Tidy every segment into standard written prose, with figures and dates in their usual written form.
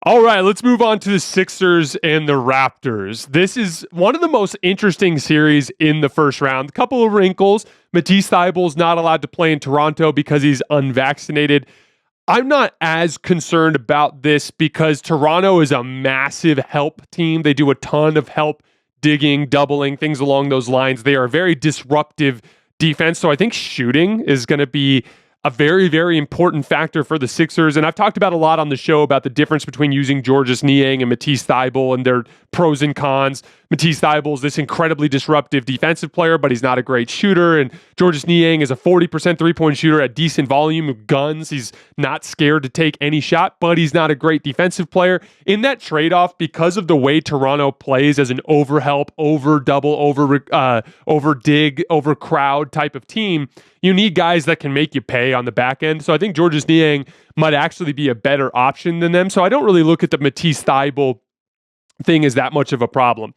All right, let's move on to the Sixers and the Raptors. This is one of the most interesting series in the first round. A couple of wrinkles. Matisse Thybulle's not allowed to play in Toronto because he's unvaccinated. I'm not as concerned about this because Toronto is a massive help team. They do a ton of help, digging, doubling, things along those lines. They are a very disruptive defense. So I think shooting is going to be a very, very important factor for the Sixers. And I've talked about a lot on the show about the difference between using Georges Niang and Matisse Thybulle and their pros and cons. Matisse Thybulle is this incredibly disruptive defensive player, but he's not a great shooter. And Georges Niang is a 40% three-point shooter at decent volume of guns. He's not scared to take any shot, but he's not a great defensive player. In that trade-off, because of the way Toronto plays as an over-help, over-double, over-dig, over-crowd type of team, you need guys that can make you pay on the back end. So I think Georges Niang might actually be a better option than them. So I don't really look at the Matisse Thybulle thing as that much of a problem.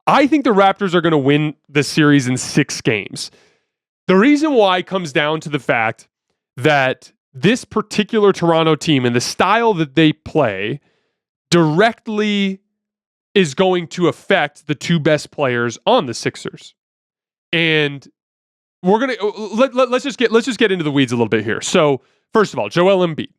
I think the Raptors are going to win this series in 6 games. The reason why comes down to the fact that this particular Toronto team and the style that they play directly is going to affect the 2 best players on the Sixers. And we're going to let's just get into the weeds a little bit here. So, first of all, Joel Embiid.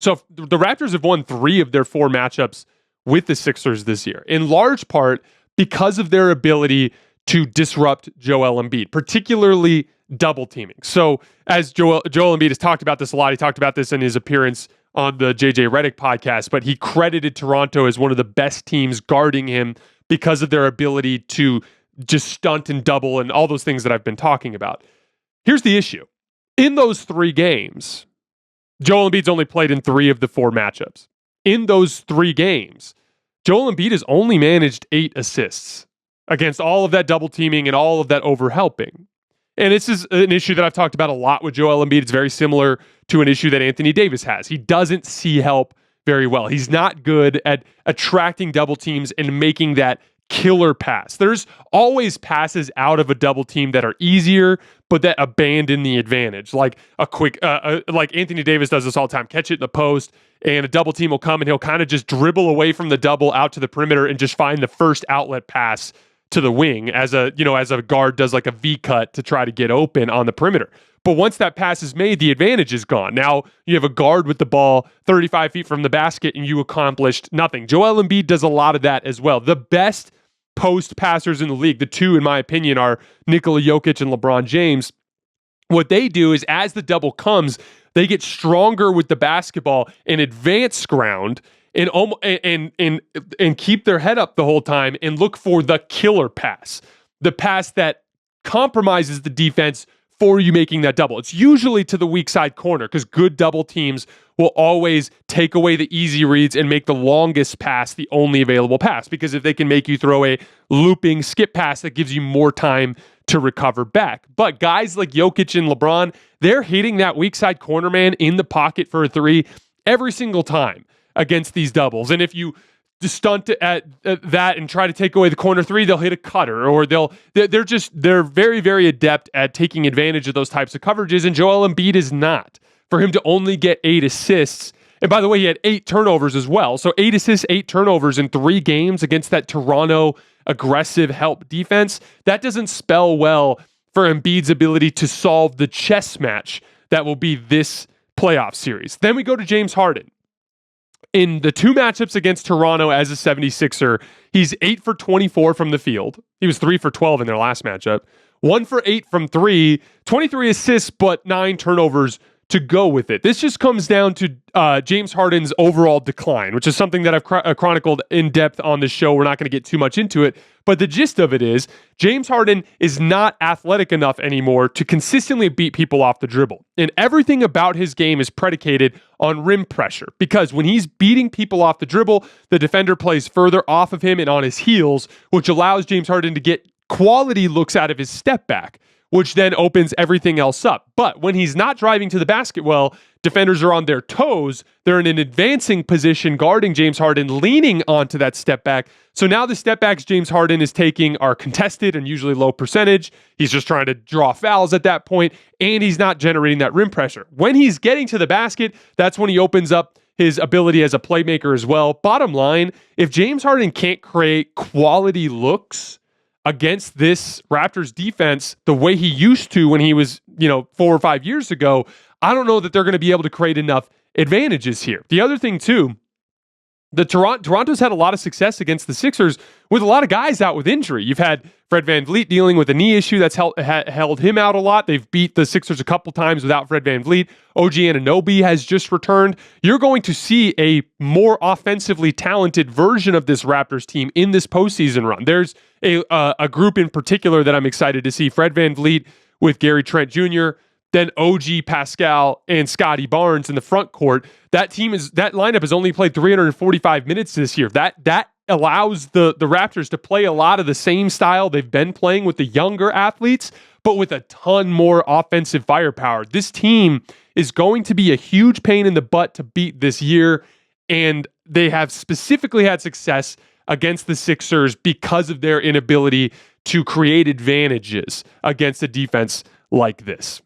So, the Raptors have won 3 of their 4 matchups with the Sixers this year, in large part because of their ability to disrupt Joel Embiid, particularly double teaming. So, as Joel Embiid has talked about this a lot, he talked about this in his appearance on the JJ Redick podcast, but he credited Toronto as one of the best teams guarding him because of their ability to just stunt and double and all those things that I've been talking about. Here's the issue. In those 3 games, Joel Embiid's only played in 3 of the 4 matchups. In those 3 games, Joel Embiid has only managed 8 assists against all of that double teaming and all of that overhelping. And this is an issue that I've talked about a lot with Joel Embiid. It's very similar to an issue that Anthony Davis has. He doesn't see help very well. He's not good at attracting double teams and making that killer pass. There's always passes out of a double team that are easier, but that abandon the advantage. Like a quick, like Anthony Davis does this all the time, catch it in the post and a double team will come and he'll kind of just dribble away from the double out to the perimeter and just find the first outlet pass to the wing as a guard does like a V cut to try to get open on the perimeter. But once that pass is made, the advantage is gone. Now you have a guard with the ball 35 feet from the basket and you accomplished nothing. Joel Embiid does a lot of that as well. The best post passers in the league, the 2, in my opinion, are Nikola Jokic and LeBron James. What they do is as the double comes, they get stronger with the basketball and advance ground and keep their head up the whole time and look for the killer pass, the pass that compromises the defense for you making that double. It's usually to the weak side corner because good double teams will always take away the easy reads and make the longest pass the only available pass, because if they can make you throw a looping skip pass that gives you more time to recover back. But guys like Jokic and LeBron, they're hitting that weak side corner man in the pocket for a 3 every single time against these doubles. And if you just stunt at that and try to take away the corner 3, they'll hit a cutter, or they're very, very adept at taking advantage of those types of coverages. And Joel Embiid is not. For him to only get 8 assists, and by the way, he had 8 turnovers as well. So 8 assists, 8 turnovers in 3 games against that Toronto aggressive help defense. That doesn't spell well for Embiid's ability to solve the chess match that will be this playoff series. Then we go to James Harden. In the 2 matchups against Toronto as a 76er, he's 8 for 24 from the field. He was 3 for 12 in their last matchup. 1 for 8 from 3, 23 assists, but 9 turnovers to go with it. This just comes down to James Harden's overall decline, which is something that I've chronicled in depth on this show. We're not going to get too much into it, but the gist of it is James Harden is not athletic enough anymore to consistently beat people off the dribble. And everything about his game is predicated on rim pressure, because when he's beating people off the dribble, the defender plays further off of him and on his heels, which allows James Harden to get quality looks out of his step back, which then opens everything else up. But when he's not driving to the basket well, defenders are on their toes. They're in an advancing position guarding James Harden, leaning onto that step back. So now the step backs James Harden is taking are contested and usually low percentage. He's just trying to draw fouls at that point, and he's not generating that rim pressure. When he's getting to the basket, that's when he opens up his ability as a playmaker as well. Bottom line, if James Harden can't create quality looks against this Raptors defense the way he used to when he was, 4 or 5 years ago, I don't know that they're going to be able to create enough advantages here. The other thing too, Toronto's had a lot of success against the Sixers with a lot of guys out with injury. You've had Fred VanVleet dealing with a knee issue that's held him out a lot. They've beat the Sixers a couple times without Fred VanVleet. OG Anunoby has just returned. You're going to see a more offensively talented version of this Raptors team in this postseason run. There's a group in particular that I'm excited to see. Fred VanVleet with Gary Trent Jr., then OG, Pascal, and Scotty Barnes in the front court. That lineup has only played 345 minutes this year. That allows the Raptors to play a lot of the same style they've been playing with the younger athletes, but with a ton more offensive firepower. This team is going to be a huge pain in the butt to beat this year, and they have specifically had success against the Sixers because of their inability to create advantages against a defense like this.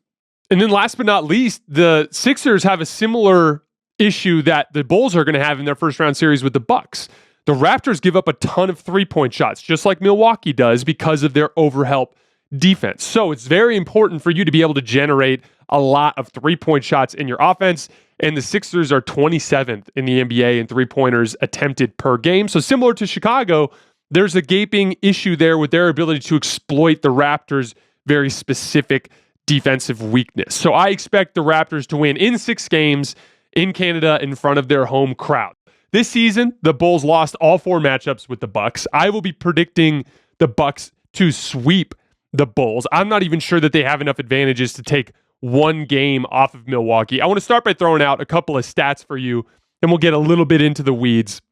And then last but not least, the Sixers have a similar issue that the Bulls are going to have in their first round series with the Bucks. The Raptors give up a ton of three-point shots, just like Milwaukee does, because of their overhelp defense. So it's very important for you to be able to generate a lot of three-point shots in your offense. And the Sixers are 27th in the NBA in three-pointers attempted per game. So similar to Chicago, there's a gaping issue there with their ability to exploit the Raptors' very specific defensive weakness. So I expect the Raptors to win in 6 games in Canada in front of their home crowd. This season, the Bulls lost all 4 matchups with the Bucks. I will be predicting the Bucks to sweep the Bulls. I'm not even sure that they have enough advantages to take one game off of Milwaukee. I want to start by throwing out a couple of stats for you, and we'll get a little bit into the weeds.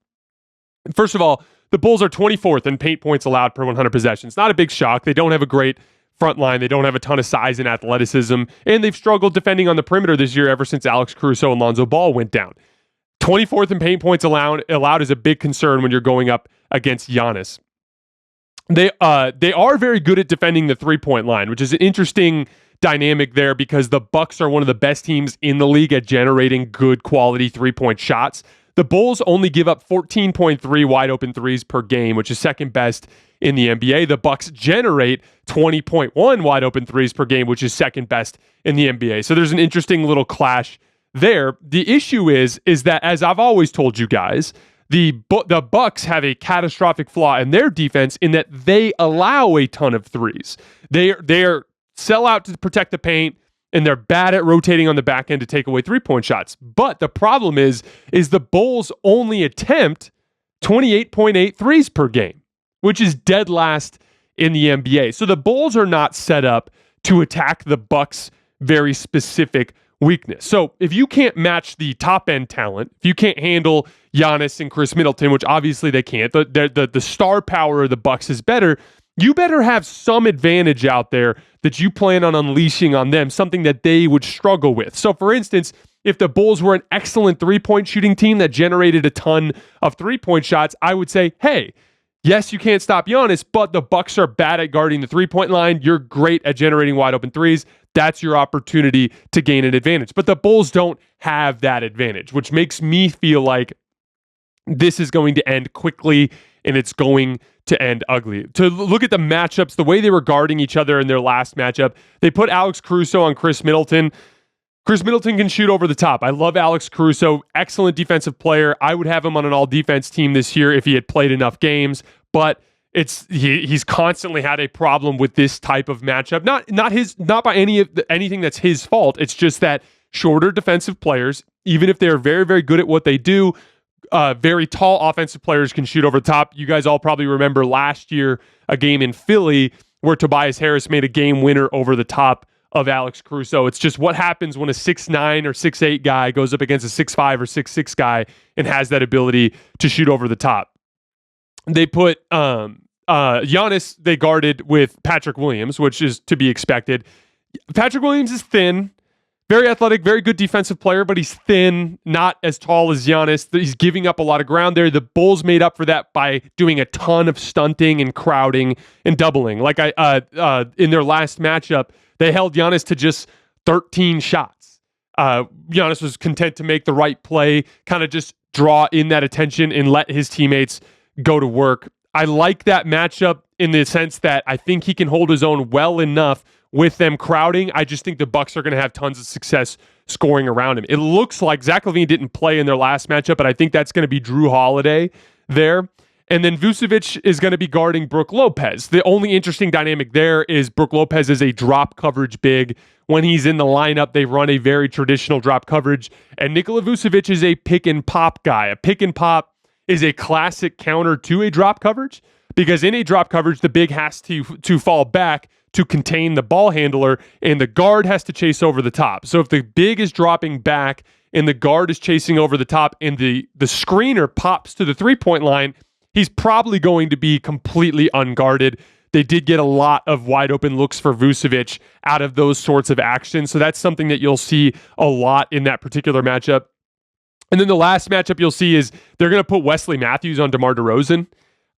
First of all, the Bulls are 24th in paint points allowed per 100 possessions. Not a big shock. They don't have a great front line. They don't have a ton of size and athleticism, and they've struggled defending on the perimeter this year ever since Alex Caruso and Lonzo Ball went down. 24th in paint points allowed is a big concern when you're going up against Giannis. They are very good at defending the three-point line, which is an interesting dynamic there because the Bucks are one of the best teams in the league at generating good quality three-point shots. The Bulls only give up 14.3 wide open threes per game, which is second best in the NBA. The Bucks generate 20.1 wide open threes per game, which is second best in the NBA. So there's an interesting little clash there. The issue is that, as I've always told you guys, the Bucks have a catastrophic flaw in their defense in that they allow a ton of threes. They're sell out to protect the paint, and they're bad at rotating on the back end to take away three-point shots. But the problem is the Bulls only attempt 28.8 threes per game, which is dead last in the NBA. So the Bulls are not set up to attack the Bucks' very specific weakness. So if you can't match the top-end talent, if you can't handle Giannis and Khris Middleton, which obviously they can't, the star power of the Bucks is better, you better have some advantage out there that you plan on unleashing on them, something that they would struggle with. So for instance, if the Bulls were an excellent three-point shooting team that generated a ton of three-point shots, I would say, hey, yes, you can't stop Giannis, but the Bucks are bad at guarding the three-point line. You're great at generating wide-open threes. That's your opportunity to gain an advantage. But the Bulls don't have that advantage, which makes me feel like this is going to end quickly and it's going to end ugly. To look at the matchups, the way they were guarding each other in their last matchup, they put Alex Caruso on Khris Middleton. Khris Middleton can shoot over the top. I love Alex Caruso, excellent defensive player. I would have him on an all-defense team this year if he had played enough games, but he's constantly had a problem with this type of matchup. Not by anything that's his fault. It's just that shorter defensive players, even if they're very, very good at what they do, very tall offensive players can shoot over the top. You guys all probably remember last year a game in Philly where Tobias Harris made a game winner over the top of Alex Caruso. It's just what happens when a 6'9" or 6'8" guy goes up against a 6'5" or 6'6" guy and has that ability to shoot over the top. They put Giannis, they guarded with Patrick Williams, which is to be expected. Patrick Williams is thin, very athletic, very good defensive player, but he's thin, not as tall as Giannis. He's giving up a lot of ground there. The Bulls made up for that by doing a ton of stunting and crowding and doubling. Like in their last matchup, they held Giannis to just 13 shots. Giannis was content to make the right play, kind of just draw in that attention and let his teammates go to work. I like that matchup in the sense that I think he can hold his own well enough with them crowding. I just think the Bucks are going to have tons of success scoring around him. It looks like Zach LaVine didn't play in their last matchup, but I think that's going to be Drew Holiday there. And then Vucevic is going to be guarding Brook Lopez. The only interesting dynamic there is Brook Lopez is a drop coverage big. When he's in the lineup, they run a very traditional drop coverage. And Nikola Vucevic is a pick and pop guy. A pick and pop is a classic counter to a drop coverage, because in a drop coverage, the big has to fall back to contain the ball handler, and the guard has to chase over the top. So if the big is dropping back and the guard is chasing over the top and the screener pops to the three-point line, he's probably going to be completely unguarded. They did get a lot of wide open looks for Vucevic out of those sorts of actions. So that's something that you'll see a lot in that particular matchup. And then the last matchup you'll see is they're going to put Wesley Matthews on DeMar DeRozan.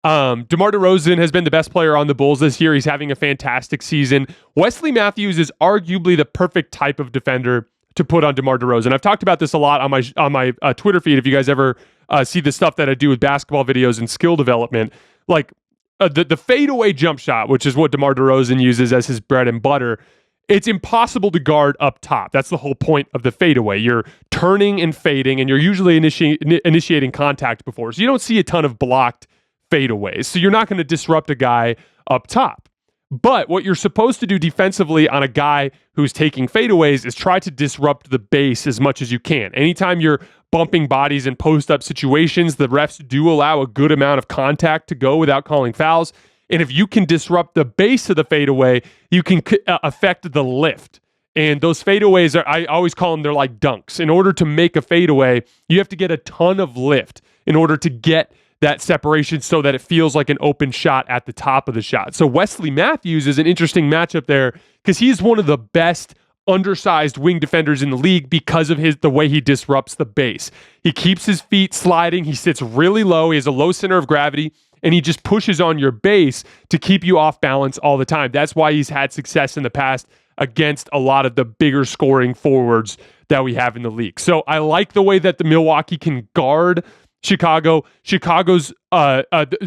DeMar DeRozan has been the best player on the Bulls this year. He's having a fantastic season. Wesley Matthews is arguably the perfect type of defender to put on DeMar DeRozan. I've talked about this a lot on my Twitter feed. If you guys ever see the stuff that I do with basketball videos and skill development, like the fadeaway jump shot, which is what DeMar DeRozan uses as his bread and butter, it's impossible to guard up top. That's the whole point of the fadeaway. You're turning and fading, and you're usually initiating contact before. So you don't see a ton of blocked fadeaways. So you're not going to disrupt a guy up top. But what you're supposed to do defensively on a guy who's taking fadeaways is try to disrupt the base as much as you can. Anytime you're bumping bodies in post-up situations, the refs do allow a good amount of contact to go without calling fouls. And if you can disrupt the base of the fadeaway, you can affect the lift. And those fadeaways I always call them, they're like dunks. In order to make a fadeaway, you have to get a ton of lift in order to get that separation so that it feels like an open shot at the top of the shot. So Wesley Matthews is an interesting matchup there because he's one of the best undersized wing defenders in the league because of the way he disrupts the base. He keeps his feet sliding. He sits really low. He has a low center of gravity, and he just pushes on your base to keep you off balance all the time. That's why he's had success in the past against a lot of the bigger scoring forwards that we have in the league. So I like the way that the Milwaukee can guard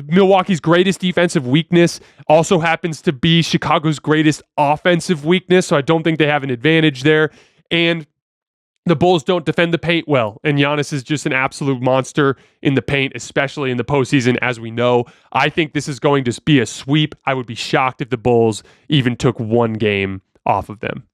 Milwaukee's greatest defensive weakness also happens to be Chicago's greatest offensive weakness. So I don't think they have an advantage there. And the Bulls don't defend the paint well. And Giannis is just an absolute monster in the paint, especially in the postseason, as we know. I think this is going to be a sweep. I would be shocked if the Bulls even took one game off of them.